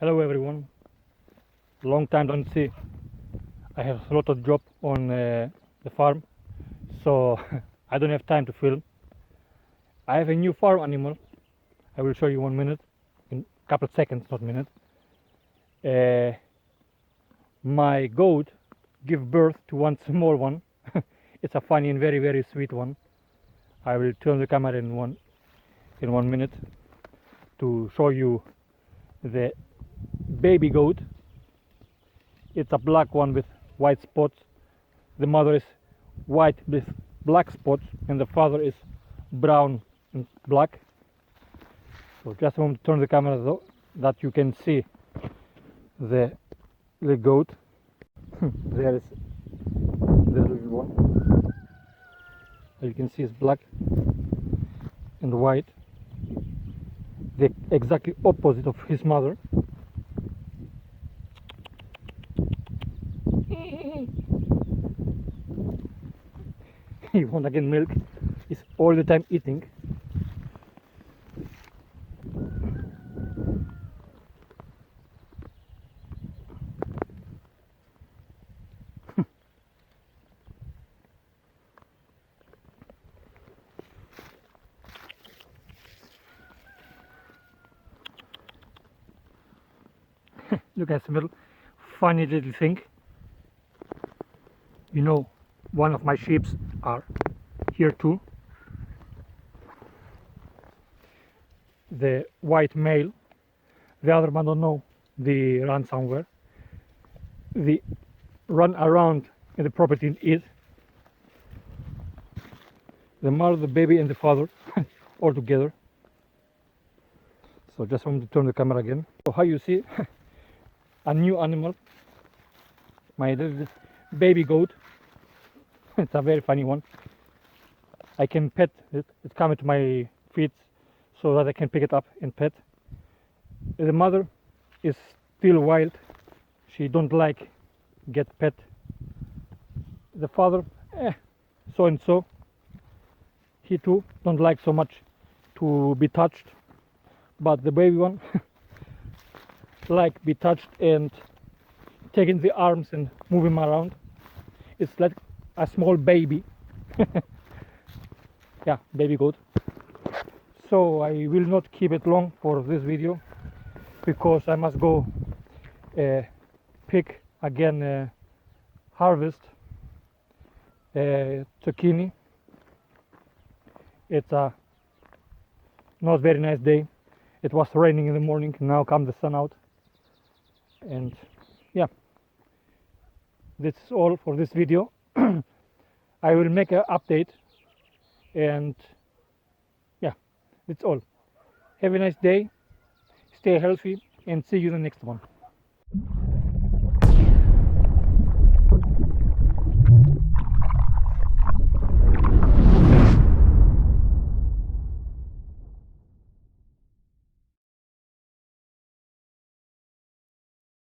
Hello everyone, long time don't see. I have a lot of job on the farm, so I don't have time to film. I have a new farm animal. I will show you 1 minute, in a couple of seconds, not minute. Uh, my goat give birth to one small one. It's a funny and very sweet one. I will turn the camera in 1 minute to show you the baby goat. It's a black one with white spots. The mother is white with black spots, and the father is brown and black. So just want to turn the camera so that you can see the goat. There is the little one. As you can see, it's black and white, the exactly opposite of his mother. He won't again milk. He's all the time eating. Look at this little funny little thing. You know, one of my sheep are here too. The white male, the other one don't know, they run somewhere. They run around in the property and eat. The mother, the baby, and the father all together. So just want to turn the camera again. So how you see a new animal, my little baby goat. It's a very funny one. I can pet it. It's coming to my feet so that I can pick it up and pet. The mother is still wild. She don't like get pet. The father, so and so. He too don't like so much to be touched. But the baby one like be touched and taking the arms and move him around. It's like a small baby. Yeah, baby goat. So I will not keep it long for this video because I must go pick again, harvest zucchini. It's a not very nice day. It was raining in the morning. Now comes the sun out, and yeah, this is all for this video. I will make an update, and yeah, that's all. Have a nice day, stay healthy, and see you in the next one.